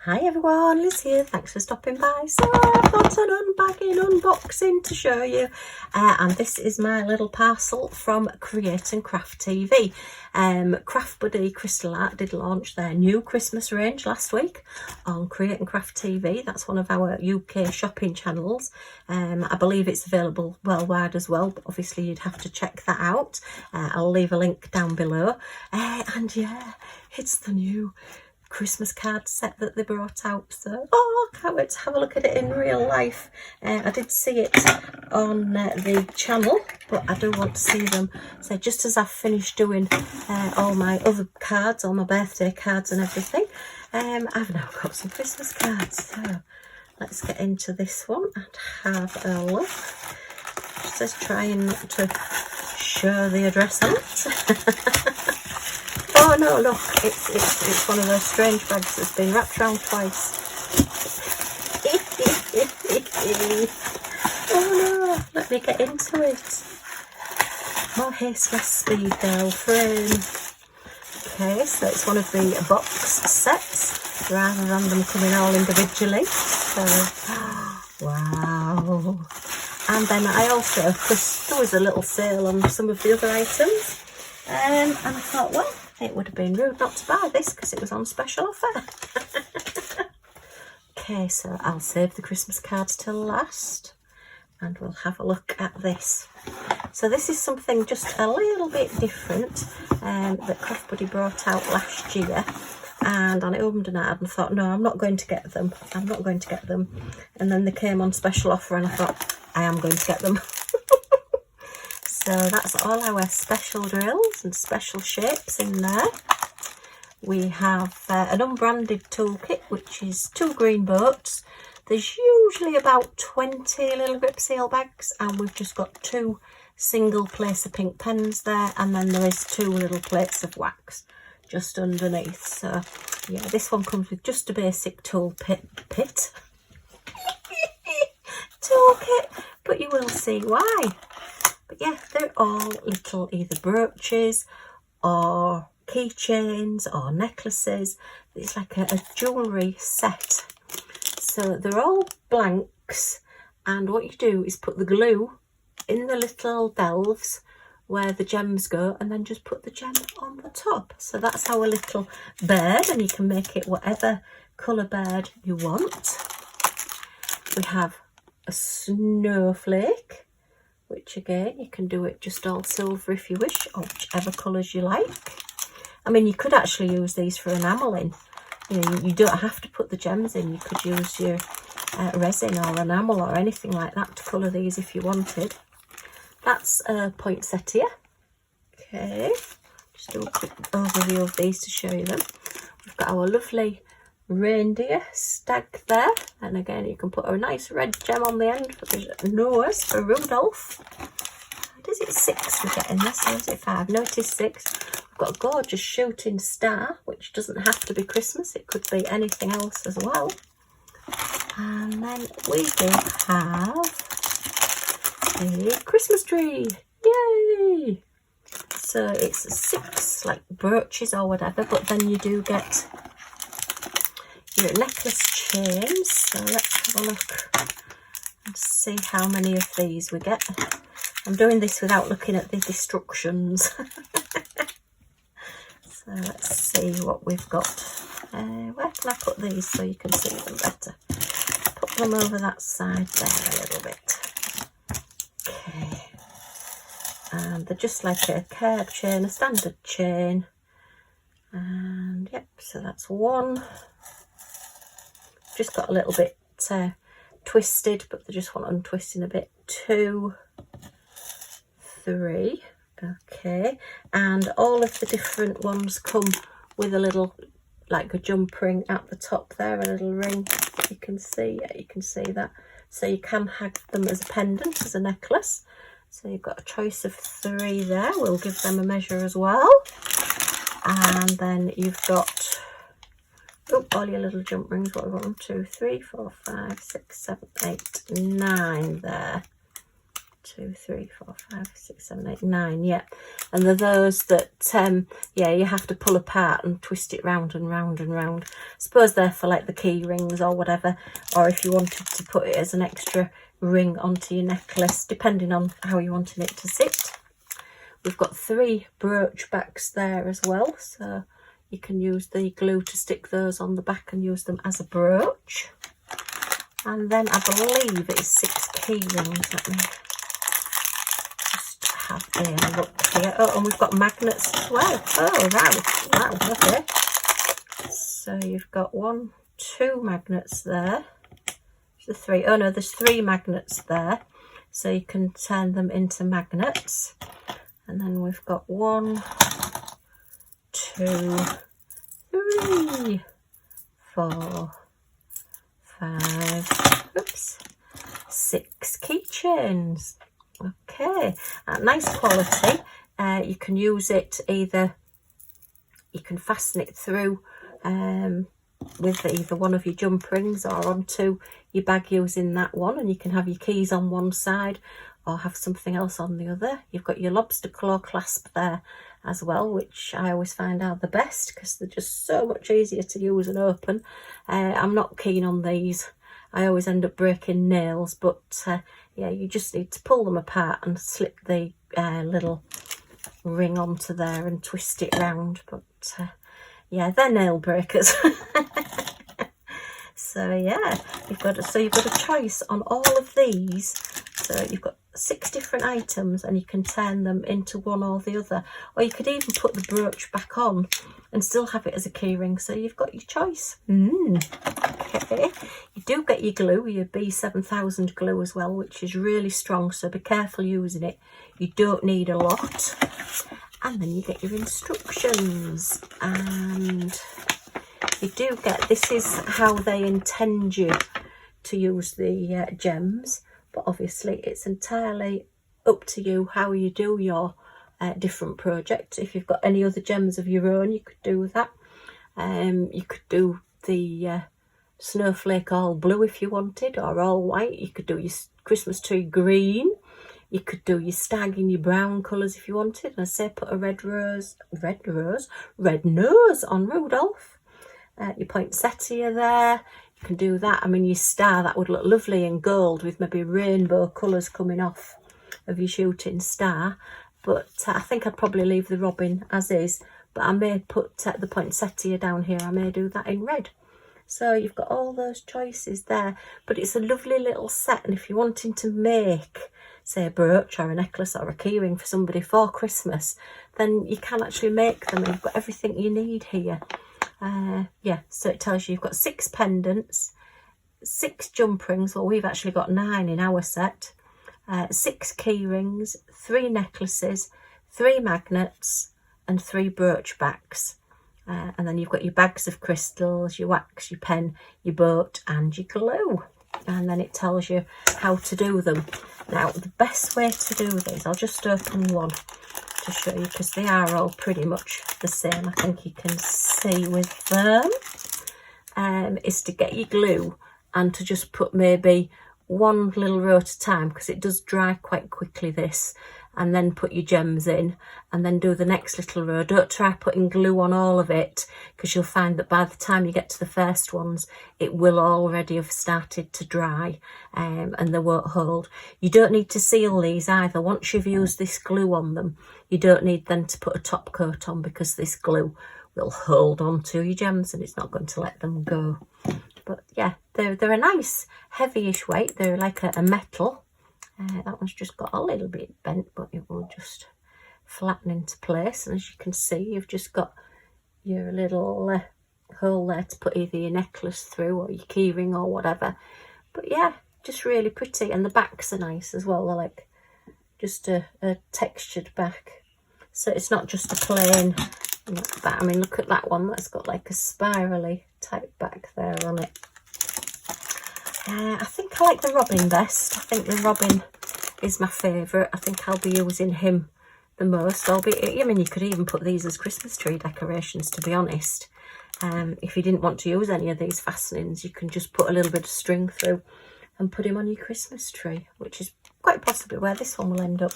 Hi everyone, Liz here, thanks for stopping by. So I've got an unboxing to show you, and this is my little parcel from Create and Craft TV. Craft Buddy Crystal Art did launch their new Christmas range last week on Create and Craft TV. That's one of our UK shopping channels. I believe it's available worldwide as well, but obviously you'd have to check that out. I'll leave a link down below. And yeah, it's the new Christmas card set that they brought out, so can't wait to have a look at it in real life. I did see it on the channel, but I do want to see them. So just as I've finished doing all my other cards, all my birthday cards and everything, I've now got some Christmas cards. So let's get into this one and have a look. Just trying not to show the address on it. Oh no, look, it's one of those strange bags that's been wrapped around twice. Oh no, let me get into it. More haste, less speed, girlfriend. Okay, so it's one of the box sets rather than them coming all individually. So, wow. And then I also, because there was a little sale on some of the other items, and I thought, well, it would have been rude not to buy this because it was on special offer. Okay, so I'll save the Christmas cards till last and we'll have a look at this. So this is something just a little bit different that Craft Buddy brought out last year, and I opened an ad and thought, no, I'm not going to get them. I'm not going to get them. And then they came on special offer and I thought, I am going to get them. So that's all our special drills and special shapes in there. We have an unbranded toolkit, which is 2 green boats. There's usually about 20 little grip seal bags, and we've just got 2 single place of pink pens there, and then there is 2 little plates of wax just underneath. So yeah, this one comes with just a basic toolkit, but you will see why. But yeah, they're all little either brooches or keychains or necklaces. It's like a jewellery set. So they're all blanks, and what you do is put the glue in the little delves where the gems go, and then just put the gem on the top. So that's our little bird, and you can make it whatever colour bird you want. We have a snowflake, which again, you can do it just all silver if you wish, or whichever colours you like. I mean, you could actually use these for enamelling. You know, you don't have to put the gems in. You could use your resin or enamel or anything like that to colour these if you wanted. That's a poinsettia. Okay, just do a quick overview of these to show you them. We've got our lovely reindeer stag there, and again you can put a nice red gem on the end for the nose for Rudolph. Is it 6 we get in this, or is it 5? No, it is 6. We've got a gorgeous shooting star, which doesn't have to be Christmas, it could be anything else as well. And then we do have a Christmas tree. Yay! So it's 6 like brooches or whatever, but then you do get your necklace chains. So let's have a look and see how many of these we get. I'm doing this without looking at the instructions. So let's see what we've got. Where can I put these so you can see them better? Put them over that side there a little bit. Okay. And they're just like a curb chain, a standard chain. And yep, so that's 1. Just got a little bit twisted, but they just want untwisting a bit. 2, 3, okay, and all of the different ones come with a little, like a jump ring at the top there, a little ring. You can see, yeah, you can see that. So you can hang them as a pendant, as a necklace. So you've got a choice of 3 there. We'll give them a measure as well. And then you've got all your little jump rings. What have we got? 1, 2, 3, 4, 5, 6, 7, 8, 9 there. 2, 3, 4, 5, 6, 7, 8, 9, yeah. And they're those that, yeah, you have to pull apart and twist it round and round and round. I suppose they're for like the key rings or whatever, or if you wanted to put it as an extra ring onto your necklace, depending on how you wanted it to sit. We've got 3 brooch backs there as well, so you can use the glue to stick those on the back and use them as a brooch. And then I believe it is 6 key rings. Let me just have a look here. Oh, and we've got magnets as well. Oh, wow, okay. So you've got 1, 2 magnets there. The 3, oh no, there's 3 magnets there. So you can turn them into magnets. And then we've got 1, 2, 3, 4, 5, oops, 6 keychains. Okay, nice quality. You can use it either, you can fasten it through with either one of your jump rings or onto your bag using that one, and you can have your keys on one side or have something else on the other. You've got your lobster claw clasp there as well, which I always find are the best because they're just so much easier to use and open. I'm not keen on these. I always end up breaking nails, but yeah, you just need to pull them apart and slip the little ring onto there and twist it round. But yeah, they're nail breakers. So yeah, you've got a choice on all of these. So you've got 6 different items and you can turn them into one or the other, or you could even put the brooch back on and still have it as a key ring. So you've got your choice. Okay, you do get your glue, your B7000 glue as well, which is really strong, so be careful using it. You don't need a lot. And then you get your instructions, and you do get, this is how they intend you to use the gems, but obviously it's entirely up to you how you do your different projects. If you've got any other gems of your own, you could do that. You could do the snowflake all blue if you wanted, or all white. You could do your Christmas tree green. You could do your stag in your brown colours if you wanted. And I say put a red nose on Rudolph. Your poinsettia there, you can do that. I mean, your star, that would look lovely in gold with maybe rainbow colours coming off of your shooting star. But I think I'd probably leave the robin as is, but I may put the poinsettia down here. I may do that in red. So you've got all those choices there, but it's a lovely little set. And if you're wanting to make, say, a brooch or a necklace or a keyring for somebody for Christmas, then you can actually make them. You've got everything you need here. Yeah, so it tells you you've got 6 pendants, 6 jump rings. Well, we've actually got 9 in our set. 6 key rings, 3 necklaces, 3 magnets, and 3 brooch backs. And then you've got your bags of crystals, your wax, your pen, your boat, and your glue. And then it tells you how to do them. Now, the best way to do these, I'll just open one to show you, because they are all pretty much the same. I think you can see with them. Is to get your glue and to just put maybe one little row at a time, because it does dry quite quickly, this, and then put your gems in and then do the next little row. Don't try putting glue on all of it, because you'll find that by the time you get to the first ones, it will already have started to dry, and they won't hold. You don't need to seal these either. Once you've used this glue on them, you don't need then to put a top coat on, because this glue will hold on to your gems and it's not going to let them go. But yeah, they're a nice heavyish weight. They're like a metal. That one's just got a little bit bent, but it will just flatten into place. And as you can see, you've just got your little hole there to put either your necklace through or your key ring or whatever. But yeah, just really pretty. And the backs are nice as well. They're like just a textured back. So it's not just a plain like that. I mean, look at that one. That's got like a spirally type back there on it. I think I like the robin best. I think the robin is my favourite. I think I'll be using him the most. I mean, you could even put these as Christmas tree decorations, to be honest. If you didn't want to use any of these fastenings, you can just put a little bit of string through and put him on your Christmas tree, which is quite possibly where this one will end up.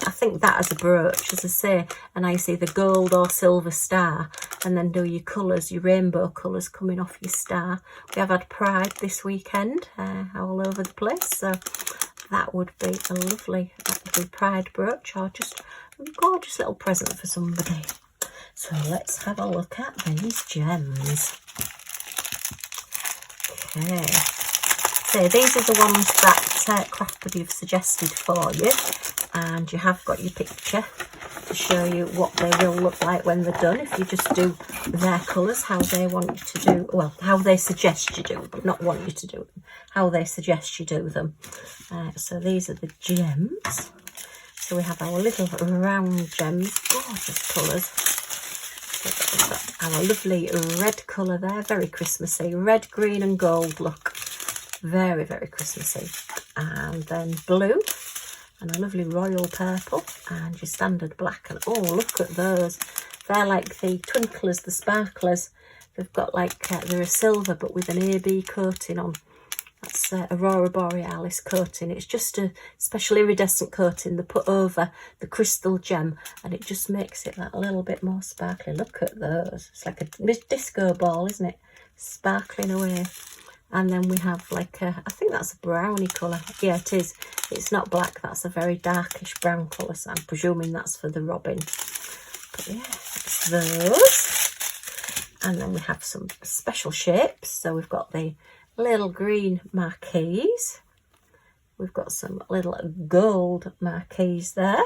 I think that as a brooch, as I say, and I see the gold or silver star, and then do your colours, your rainbow colours coming off your star. We have had Pride this weekend, all over the place, so that would be a lovely Pride brooch, or just a gorgeous little present for somebody. So let's have a look at these gems. Okay, so these are the ones that Craft Buddy have suggested for you, and you have got your picture to show you what they will look like when they're done. If you just do their colours, how they want you to do, well, how they suggest you do, but not want you to do them, how they suggest you do them. So these are the gems. So we have our little round gems, gorgeous colours. So we've got our lovely red colour there, very Christmassy, red, green and gold look, very, very Christmassy. And then blue, and a lovely royal purple, and your standard black. And oh, look at those, they're like the twinklers, the sparklers. They've got like they're a silver but with an AB coating on. That's Aurora Borealis coating. It's just a special iridescent coating they put over the crystal gem, and it just makes it that little bit more sparkly. Look at those, it's like a disco ball, isn't it, sparkling away. And then we have like a, I think that's a brownie colour. Yeah, it is. It's not black. That's a very darkish brown colour. So I'm presuming that's for the robin. But yeah, that's those. And then we have some special shapes. So we've got the little green marquees. We've got some little gold marquees there.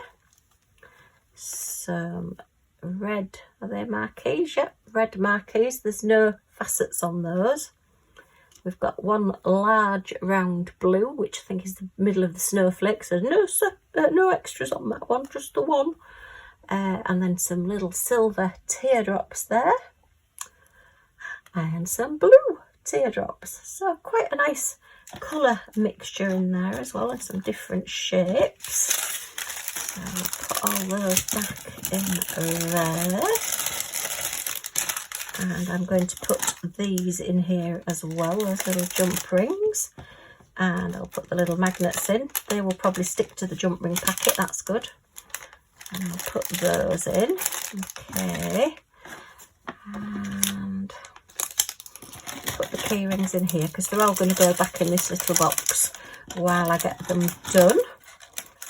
Some red, are they marquees? Yep, red marquees. There's no facets on those. We've got one large round blue, which I think is the middle of the snowflake. So no extras on that one, just the one. And then some little silver teardrops there. And some blue teardrops. So quite a nice colour mixture in there as well, and some different shapes. So I'll put all those back in there. And I'm going to put these in here as well as little jump rings, and I'll put the little magnets in. They will probably stick to the jump ring packet, that's good. And I'll put those in. Okay, and put the key rings in here because they're all going to go back in this little box while I get them done.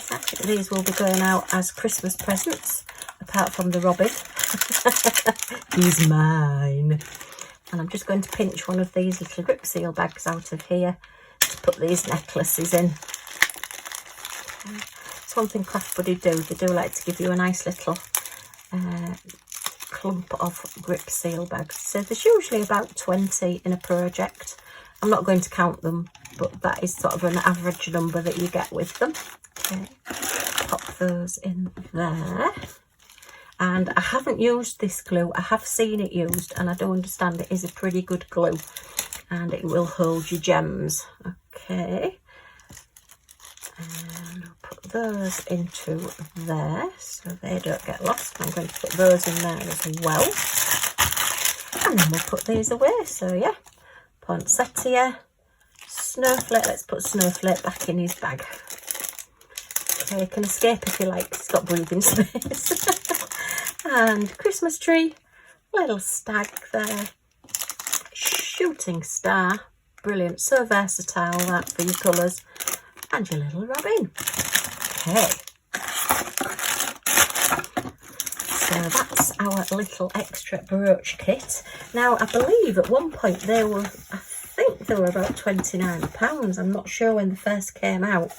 Actually, these will be going out as Christmas presents, apart from the robin. He's mine. And I'm just going to pinch one of these little grip seal bags out of here to put these necklaces in. It's one thing Craft Buddy do. They do like to give you a nice little clump of grip seal bags. So there's usually about 20 in a project. I'm not going to count them, but that is sort of an average number that you get with them. Okay, pop those in there. And I haven't used this glue. I have seen it used, and I do understand it is a pretty good glue, and it will hold your gems. Okay, and I'll put those into there so they don't get lost. I'm going to put those in there as well, and then we'll put these away. So yeah, poinsettia, snowflake. Let's put snowflake back in his bag. Okay, he can escape if you like. He's got breathing space. And Christmas tree, little stag there, shooting star, brilliant, so versatile that for your colours, and your little robin. Okay, so that's our little extra brooch kit. Now I believe at one point they were, I think they were about £29. I'm not sure when they first came out.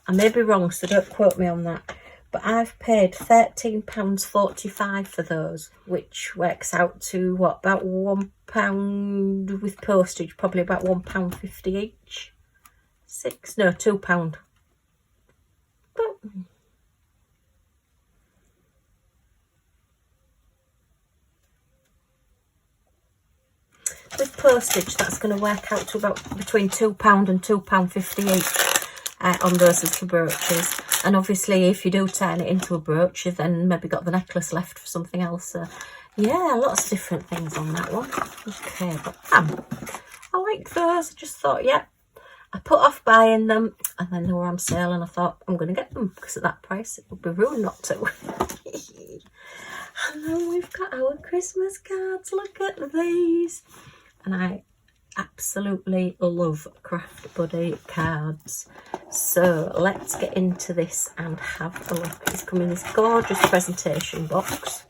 I may be wrong, so don't quote me on that. But I've paid £13.45 for those, which works out to what, about £1 with postage, probably about £1.50 each. £2. But with postage, that's going to work out to about between £2 and £2.50 each on those little brooches. And obviously if you do turn it into a brooch, you've then maybe got the necklace left for something else. So yeah, lots of different things on that one. Okay, but I like those. I just thought, yeah, I put off buying them, and then they were on sale, and I thought, I'm going to get them, because at that price it would be ruined not to. And then we've got our Christmas cards. Look at these. And I absolutely love Craft Buddy cards. So let's get into this and have a look. It's come in this gorgeous presentation box.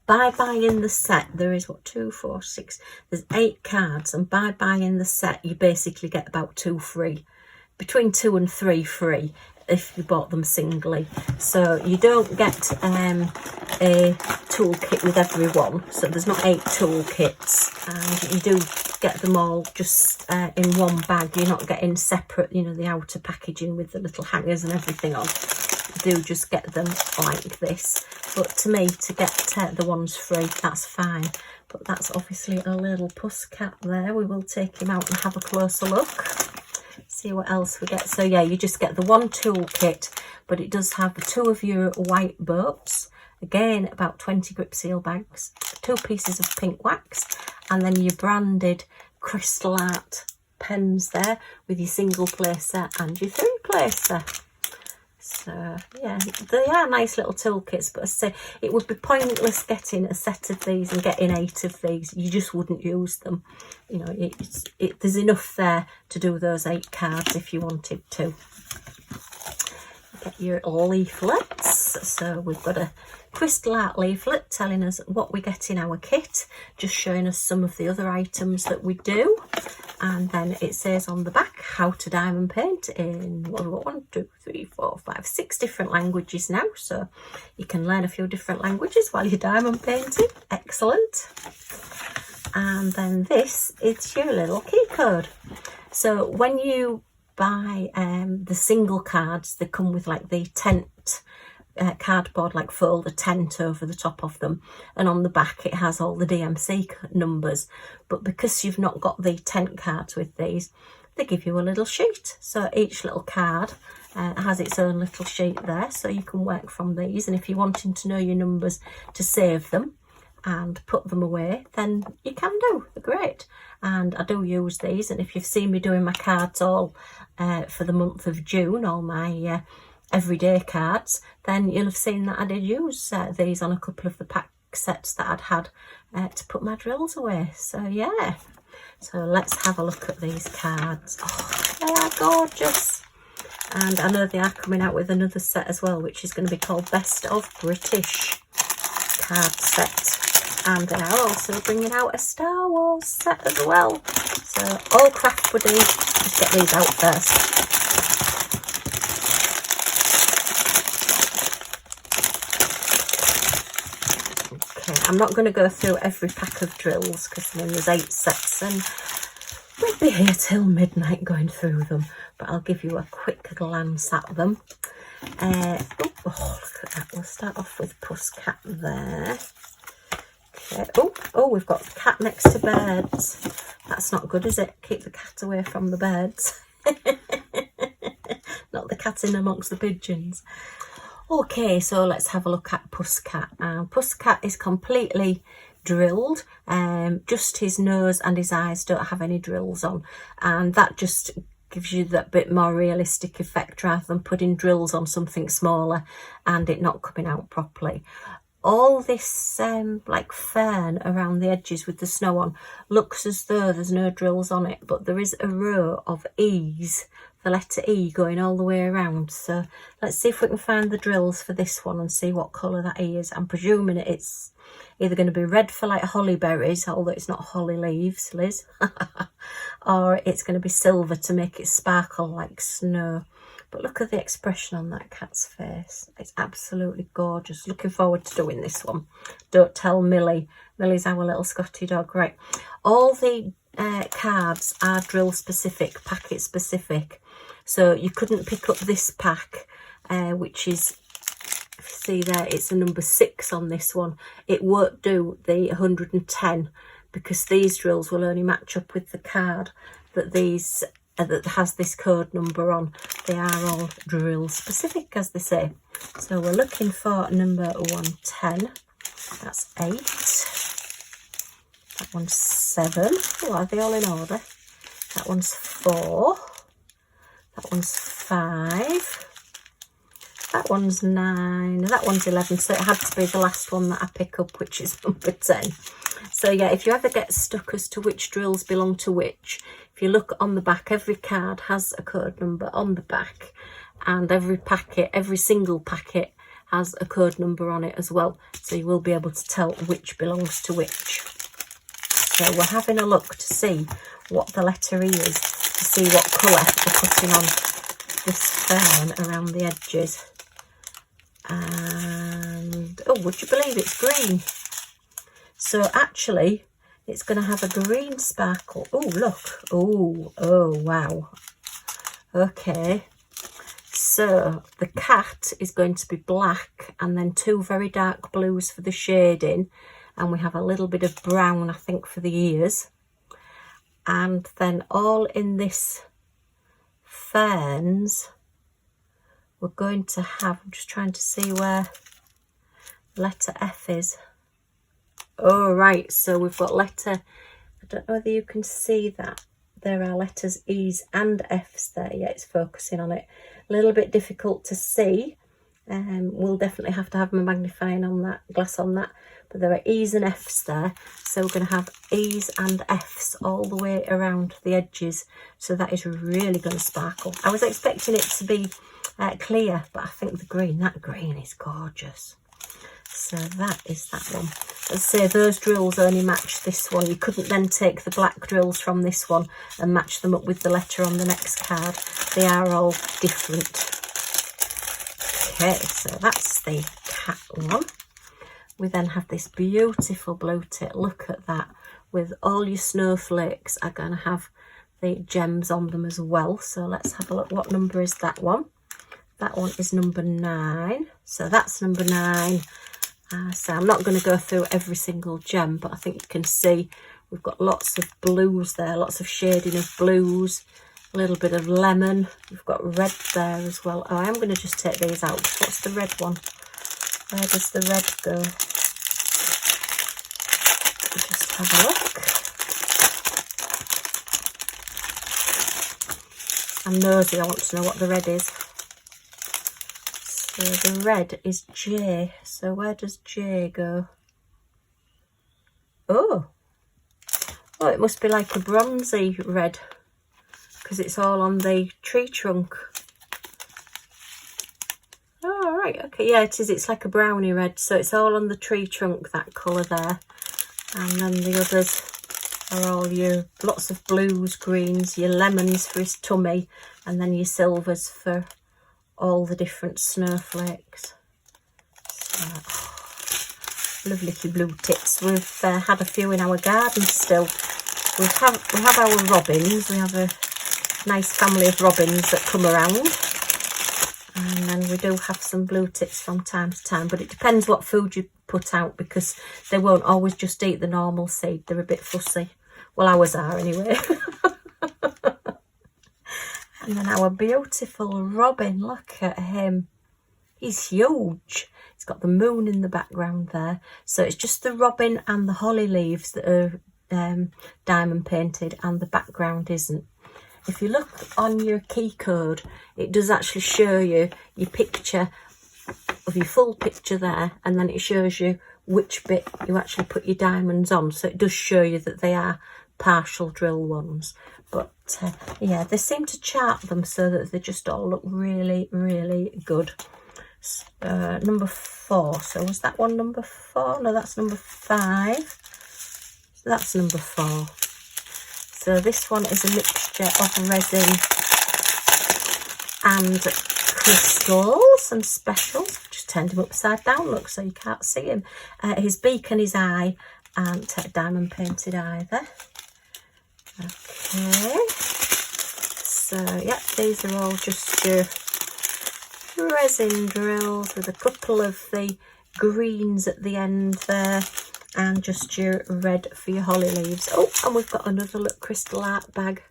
By buying the set, there is, what, 2, 4, 6, there's 8 cards, and by buying the set you basically get about 2 free, between 2 and 3 free if you bought them singly. So you don't get a toolkit with every one, so there's not 8 toolkits, and you do get them all just in one bag. You're not getting separate, you know, the outer packaging with the little hangers and everything on. You do just get them like this, but to me, to get the ones free, that's fine. But that's obviously a little puss cat there. We will take him out and have a closer look, see what else we get. So yeah, you just get the one toolkit, but it does have 2 of your white boats, again about 20 grip seal bags, 2 pieces of pink wax, and then your branded crystal art pens there with your single placer and your 3 placer. So yeah, they are nice little toolkits, but as I say, it would be pointless getting a set of these and getting 8 of these. You just wouldn't use them. You know, there's enough there to do those 8 cards if you wanted to. Get your leaflets. So we've got a crystal art leaflet telling us what we get in our kit, just showing us some of the other items that we do. And then it says on the back how to diamond paint in, well, we've got 1, 2, 3, 4, 5, 6 different languages now, so you can learn a few different languages while you're diamond painting. Excellent. And then this is your little key code. So when you buy the single cards, they come with like the tent cardboard, like fold a tent over the top of them, and on the back it has all the DMC numbers. But because you've not got the tent cards with these, they give you a little sheet. So each little card has its own little sheet there, so you can work from these. And if you're wanting to know your numbers to save them and put them away, then you can do. They're great, and I do use these. And if you've seen me doing my cards all for the month of June, all my everyday cards, then you'll have seen that I did use these on a couple of the pack sets that I'd had to put my drills away. So yeah, so let's have a look at these cards. Oh, they are gorgeous. And I know they are coming out with another set as well, which is going to be called Best of British card set. And they are also bringing out a Star Wars set as well. So all Craft Buddy, just get these out first. I'm not going to go through every pack of drills, because then there's 8 sets and we'll be here till midnight going through them, but I'll give you a quick glance at them. Oh, look at that. We'll start off with Puss Cat there. Okay. Oh, we've got the cat next to birds. That's not good, is it? Keep the cat away from the birds. Not the cat in amongst the pigeons. Okay, so let's have a look at Puss Cat. Puss Cat is completely drilled. Just his nose and his eyes don't have any drills on, and that just gives you that bit more realistic effect rather than putting drills on something smaller and it not coming out properly. All this like fern around the edges with the snow on looks as though there's no drills on it, but there is a row of E's, the letter E, going all the way around. So let's see if we can find the drills for this one and see what colour that E is. I'm presuming it's either going to be red for like holly berries, although it's not holly leaves, Liz, or it's going to be silver to make it sparkle like snow. But look at the expression on that cat's face. It's absolutely gorgeous. Looking forward to doing this one. Don't tell Millie. Millie's our little Scotty dog. Right. All the cards are drill specific, packet specific. So you couldn't pick up this pack, which is, if you see there, it's a number 6 on this one. It won't do the 110 because these drills will only match up with the card that these that has this code number on. They are all drill specific, as they say. So we're looking for number 110. That's 8. That one's 7. Oh, are they all in order? That one's 4. That one's 5. That one's 9. That one's 11. So it had to be the last one that I pick up, which is number 10. So yeah, if you ever get stuck as to which drills belong to which, if you look on the back, every card has a code number on the back, and every packet, every single packet has a code number on it as well. So you will be able to tell which belongs to which. So we're having a look to see what the letter E is, to see what colour we're putting on this fern around the edges. And oh, would you believe it's green? So actually it's going to have a green sparkle. Oh, look. Oh wow. Okay, so the cat is going to be black, and then 2 very dark blues for the shading, and we have a little bit of brown, I think, for the ears. And then all in this ferns, we're going to have, I'm just trying to see where letter F is. Oh, right, so we've got letter, I don't know whether you can see that. There are letters E's and F's there. Yeah, it's focusing on it. A little bit difficult to see. We'll definitely have to have my magnifying on that, glass on that. But there are E's and F's there. So we're going to have E's and F's all the way around the edges. So that is really going to sparkle. I was expecting it to be clear, but I think that green is gorgeous. So that is that one. Let's say those drills only match this one. You couldn't then take the black drills from this one and match them up with the letter on the next card. They are all different. Okay, so that's the cat one. We then have this beautiful blue tip. Look at that. With all your snowflakes are going to have the gems on them as well. So let's have a look. What number is that one? That one is number 9. So that's number 9. So I'm not going to go through every single gem, but I think you can see we've got lots of blues there, lots of shading of blues, a little bit of lemon. We've got red there as well. Oh, I am going to just take these out. What's the red one? Where does the red go? Just have a look. I'm nosy, I want to know what the red is. So the red is J. So where does J go? Oh, it must be like a bronzy red, because it's all on the tree trunk. Oh, right, okay, yeah, it is. It's like a brownie red, so it's all on the tree trunk, that colour there. And then the others are all your lots of blues, greens, your lemons for his tummy, and then your silvers for all the different snowflakes. So, lovely blue tips. We've had a few in our garden still. We have our robins. We have a nice family of robins that come around, and then we do have some blue tips from time to time, but it depends what food you put out, because they won't always just eat the normal seed. They're a bit fussy. Well, ours are anyway. And then our beautiful robin, look at him. He's huge. He's got the moon in the background there. So it's just the robin and the holly leaves that are diamond painted, and the background isn't. If you look on your key code, it does actually show you your picture of your full picture there, and then it shows you which bit you actually put your diamonds on. So it does show you that they are partial drill ones. But yeah, they seem to chart them so that they just all look really, really good. Number 4. So was that one number 4? No, that's number 5. So that's number 4. So this one is a mixture of resin and crystals and specials. I've just turned him upside down, look, so you can't see him. His beak and his eye aren't diamond painted either. Okay, so yeah, these are all just your resin drills with a couple of the greens at the end there, and just your red for your holly leaves. Oh, and we've got another little crystal art bag,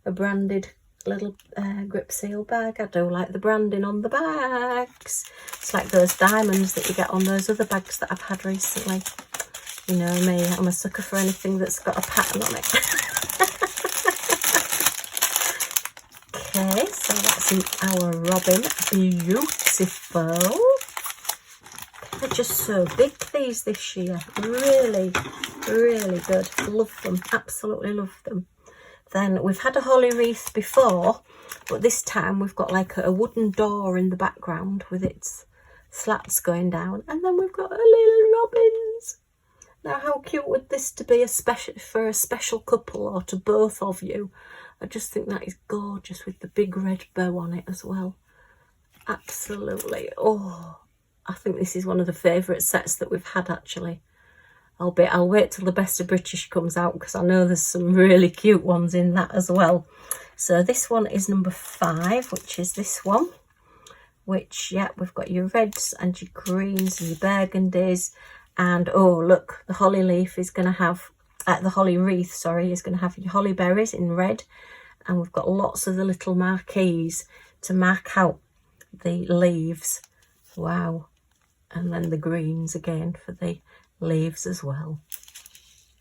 a branded little grip seal bag. I do like the branding on the bags. It's like those diamonds that you get on those other bags that I've had recently. You know me, I'm a sucker for anything that's got a pattern on it. So that's our robin. Beautiful. They're just so big, these this year. Really, really good. Love them. Absolutely love them. Then we've had a holly wreath before, but this time we've got like a wooden door in the background with its slats going down. And then we've got a little robins. Now, how cute would this to be for a special couple or to both of you? I just think that is gorgeous with the big red bow on it as well. Absolutely. Oh, I think this is one of the favourite sets that we've had actually. I'll wait till the Best of British comes out because I know there's some really cute ones in that as well. So this one is number 5, which is this one. Which, yeah, we've got your reds and your greens and your burgundies. And, oh, look, the holly leaf is going to have, the holly wreath, sorry, is going to have your holly berries in red. And we've got lots of the little marquees to mark out the leaves. Wow. And then the greens again for the leaves as well.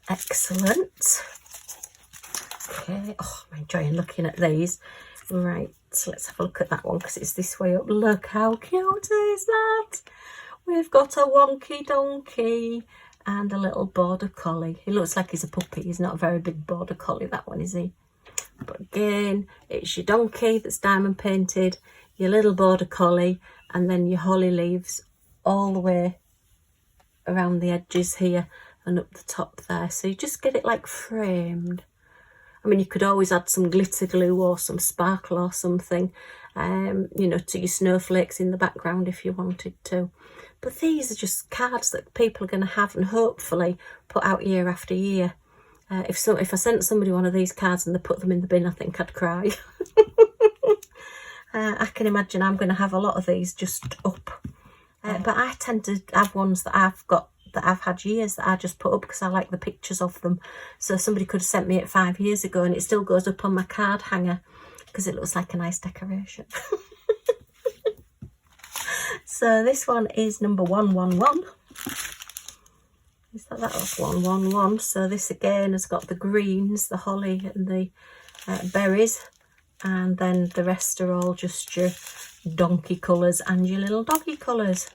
Excellent. Okay, oh, I'm enjoying looking at these. Right, so let's have a look at that one because it's this way up. Look how cute is that? We've got a wonky donkey and a little border collie. He looks like he's a puppy. He's not a very big border collie, that one, is he? But again, it's your donkey that's diamond painted, your little border collie, and then your holly leaves all the way around the edges here and up the top there. So you just get it like framed. I mean, you could always add some glitter glue or some sparkle or something, you know, to your snowflakes in the background if you wanted to. But these are just cards that people are going to have and hopefully put out year after year. If I sent somebody one of these cards and they put them in the bin, I think I'd cry. I can imagine I'm going to have a lot of these just up. But I tend to have ones that I've had years that I just put up because I like the pictures of them. So somebody could have sent me it 5 years ago and it still goes up on my card hanger because it looks like a nice decoration. So this one is number 111. Is that was 111? So this again has got the greens, the holly and the berries. And then the rest are all just your donkey colours and your little doggy colours.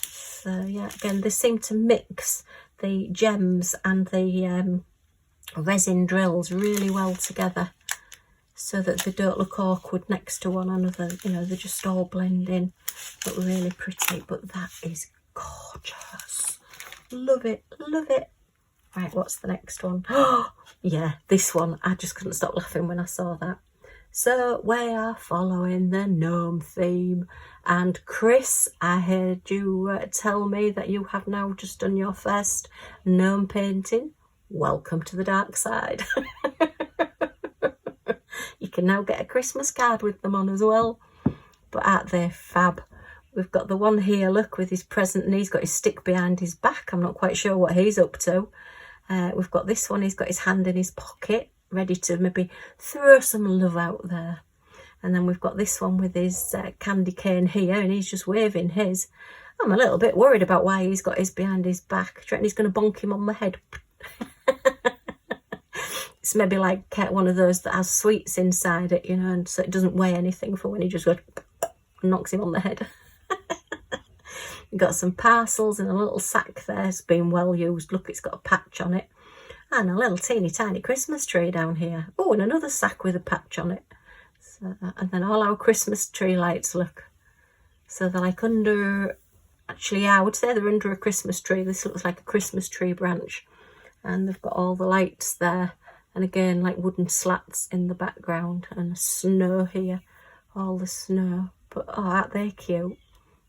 So yeah, again, they seem to mix the gems and the resin drills really well together so that they don't look awkward next to one another. You know, they just all blend in. Look really pretty, but that is gorgeous. Love it, love it. Right, what's the next one? Oh, yeah, this one. I just couldn't stop laughing when I saw that. So we are following the gnome theme. And Chris, I heard you tell me that you have now just done your first gnome painting. Welcome to the dark side. You can now get a Christmas card with them on as well. But aren't they fab? We've got the one here, look, with his present, and he's got his stick behind his back. I'm not quite sure what he's up to. We've got this one, he's got his hand in his pocket, ready to maybe throw some love out there. And then we've got this one with his candy cane here, and he's just waving his. I'm a little bit worried about why he's got his behind his back. Do you reckon he's going to bonk him on the head? It's maybe like one of those that has sweets inside it, you know, and so it doesn't weigh anything for when he just goes and knocks him on the head. We've got some parcels in a little sack there. It's been well used. Look, it's got a patch on it. And a little teeny tiny Christmas tree down here. Oh, and another sack with a patch on it. So, and then all our Christmas tree lights, look. So they're like under, actually I would say they're under a Christmas tree. This looks like a Christmas tree branch. And they've got all the lights there. And again, like wooden slats in the background. And snow here. All the snow. But oh, aren't they cute?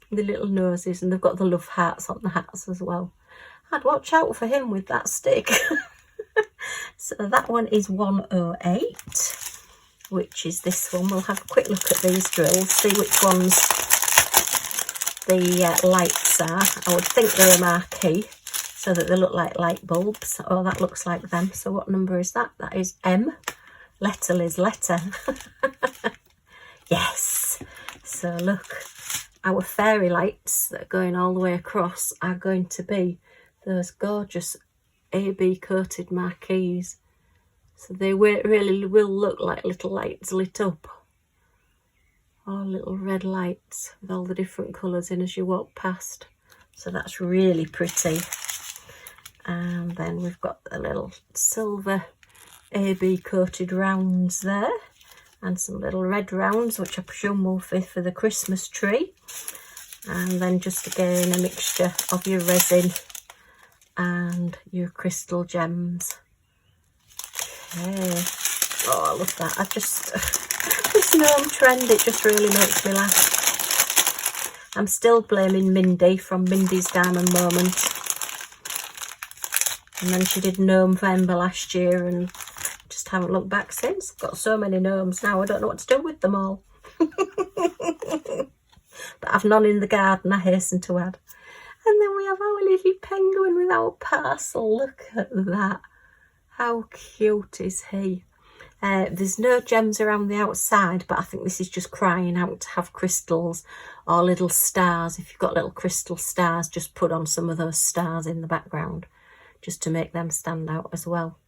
The little noses. And they've got the love hearts on the hats as well. I'd watch out for him with that stick. So that one is 108, which is this one. We'll have a quick look at these drills, see which ones the lights are. I would think they're a marquee, so that they look like light bulbs. Oh, that looks like them. So what number is that? That is M. Letter is letter. Yes. So look, our fairy lights that are going all the way across are going to be those gorgeous AB coated marquees. So they really will look like little lights lit up. all little red lights with all the different colours in as you walk past. So that's really pretty. And then we've got the little silver AB coated rounds there, and some little red rounds, which I presume will fit for the Christmas tree. And then just again a mixture of your resin and your crystal gems. Okay. Oh, I love that. I just this gnome trend, it just really makes me laugh. I'm still blaming Mindy from Mindy's Diamond Moment. And then she did Gnomevember last year and just haven't looked back since. I've got so many gnomes now, I don't know what to do with them all. But I've none in the garden, I hasten to add. And then we have our little penguin with our parcel. Look at that. How cute is he? There's no gems around the outside, but I think this is just crying out to have crystals or little stars. If you've got little crystal stars, just put on some of those stars in the background, just to make them stand out as well.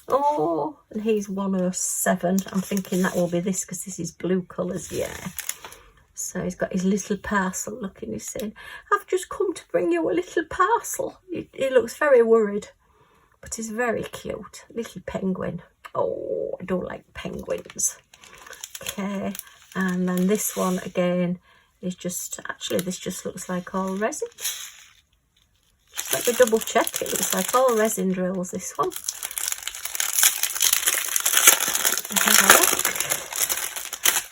Oh, and he's 107. I'm thinking that will be this because this is blue colours, yeah. So he's got his little parcel. Look, and he's saying, I've just come to bring you a little parcel. He looks very worried, but he's very cute. Little penguin. Oh, I don't like penguins. Okay, and then this one again is just, actually this just looks like all resin. Let me double check, it looks like all resin drills, this one. Have a look.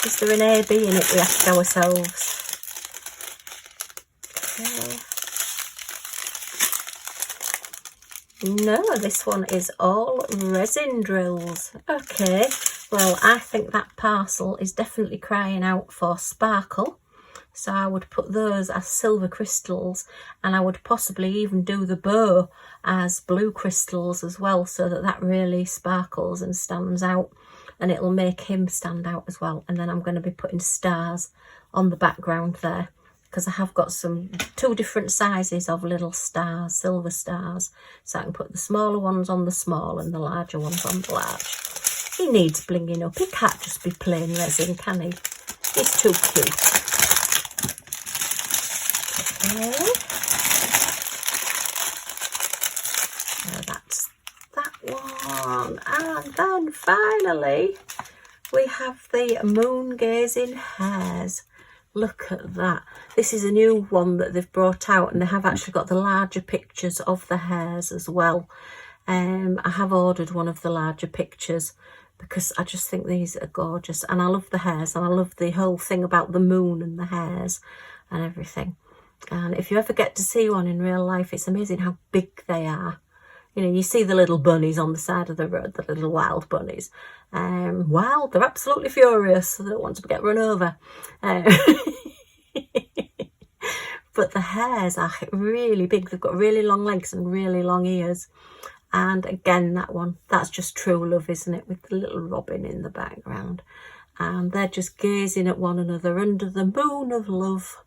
Is there an AB in it, we ask ourselves? Okay. No, this one is all resin drills. Okay, well I think that parcel is definitely crying out for sparkle. So I would put those as silver crystals, and I would possibly even do the bow as blue crystals as well, so that that really sparkles and stands out, and it'll make him stand out as well. And then I'm going to be putting stars on the background there, because I have got two different sizes of little stars, silver stars, so I can put the smaller ones on the small and the larger ones on the large. He needs blinging up. He can't just be plain resin, can he? He's too cute. Okay. So that's that one. And then finally we have the moon gazing hares. Look at that. This is a new one that they've brought out, and they have actually got the larger pictures of the hares as well. I have ordered one of the larger pictures because I just think these are gorgeous, and I love the hares, and I love the whole thing about the moon and the hares and everything. And if you ever get to see one in real life, it's amazing how big they are. You know, you see the little bunnies on the side of the road, the little wild bunnies. Wild, they're absolutely furious. They don't want to get run over. But the hares are really big. They've got really long legs and really long ears. And again, that one, that's just true love, isn't it? With the little robin in the background. And they're just gazing at one another under the moon of love.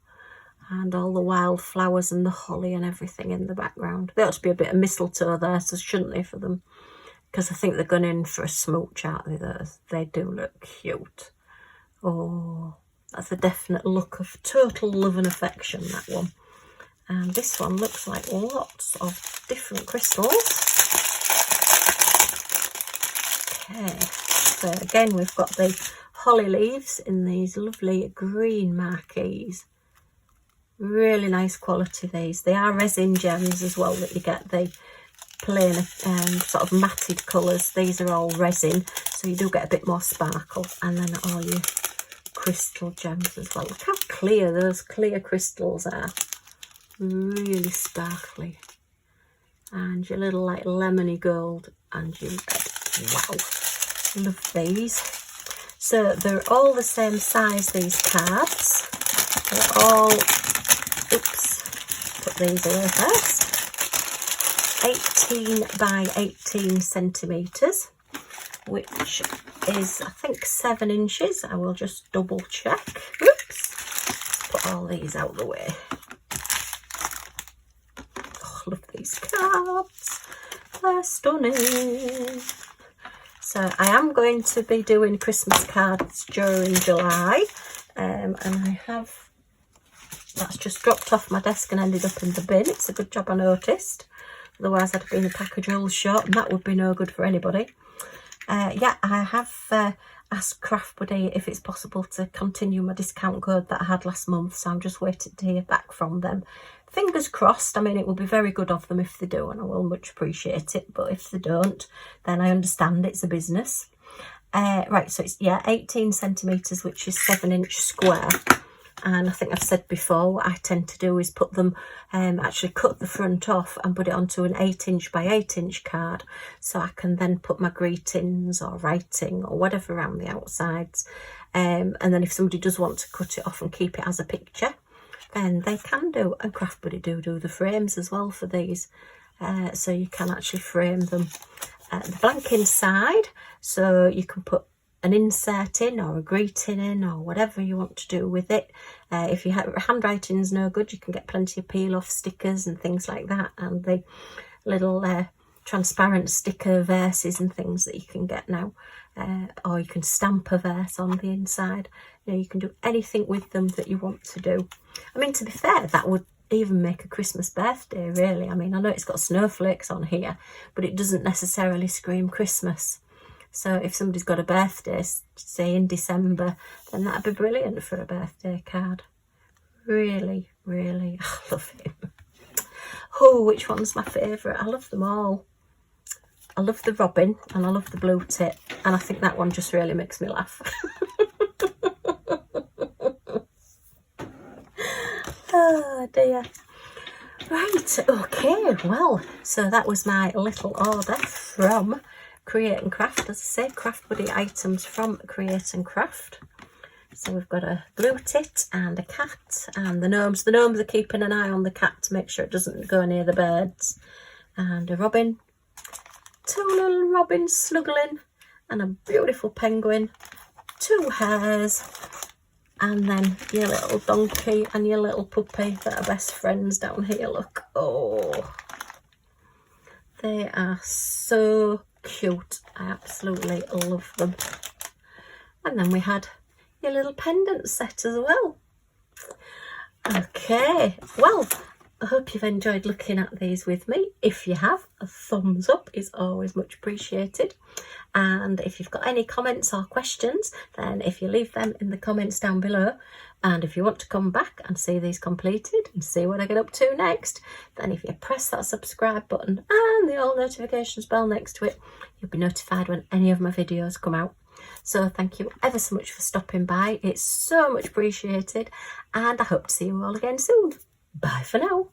And all the wildflowers and the holly and everything in the background. There ought to be a bit of mistletoe there, so shouldn't they, for them? Because I think they're going in for a smooch, aren't they? They do look cute. Oh, that's a definite look of total love and affection, that one. And this one looks like lots of different crystals. Okay, so again we've got the holly leaves in these lovely green marquees. Really nice quality, these. They are resin gems as well that you get, the plain sort of matted colours. These are all resin, so you do get a bit more sparkle. And then all your crystal gems as well. Look how clear those clear crystals are. Really sparkly. And your little like lemony gold and your red. Wow, love these. So they're all the same size, these cards. They're all, oops, put these away first. 18 by 18 centimetres, which is, I think, 7 inches. I will just double check. Oops, put all these out of the way. Oh, I love these cards. They're stunning. So I am going to be doing Christmas cards during July. And I have, that's just dropped off my desk and ended up in the bin. It's a good job I noticed, otherwise I'd have been a pack of jewels short, and that would be no good for anybody. Yeah, I have asked Craft Buddy if it's possible to continue my discount code that I had last month, so I'm just waiting to hear back from them. Fingers crossed. I mean, it will be very good of them if they do, and I will much appreciate it, but if they don't, then I understand it's a business. Right, so it's, yeah, 18 centimetres, which is 7-inch square. And I think I've said before, what I tend to do is put them, actually cut the front off and put it onto an 8-inch by 8-inch card, so I can then put my greetings or writing or whatever around the outsides. And then if somebody does want to cut it off and keep it as a picture, then they can do. And Craft Buddy do the frames as well for these, so you can actually frame them. The blank inside, so you can put an insert in or a greeting in or whatever you want to do with it. If your handwriting's no good, you can get plenty of peel off stickers and things like that, and the little transparent sticker verses and things that you can get now, or you can stamp a verse on the inside. You know, you can do anything with them that you want to do. I mean, to be fair, that would even make a Christmas birthday, really. I mean, I know it's got snowflakes on here, but it doesn't necessarily scream Christmas. So if somebody's got a birthday, say in December, then that'd be brilliant for a birthday card. Really, really, I love him. Oh, which one's my favourite? I love them all. I love the robin and I love the blue tip, and I think that one just really makes me laugh. Oh dear. Right, okay, well, so that was my little order from Create and Craft. As I say, Craft Buddy items from Create and Craft. So we've got a blue tit and a cat, and the gnomes. The gnomes are keeping an eye on the cat to make sure it doesn't go near the birds. And a robin, 2 little robins snuggling, and a beautiful penguin, 2 hares, and then your little donkey and your little puppy that are best friends down here. Look, oh, they are so cute. I absolutely love them. And then we had your little pendant set as well. Okay, well, I hope you've enjoyed looking at these with me. If you have, a thumbs up is always much appreciated. And if you've got any comments or questions, then if you leave them in the comments down below, and if you want to come back and see these completed and see what I get up to next, then if you press that subscribe button and the all notifications bell next to it, you'll be notified when any of my videos come out. So thank you ever so much for stopping by. It's so much appreciated, and I hope to see you all again soon. Bye for now.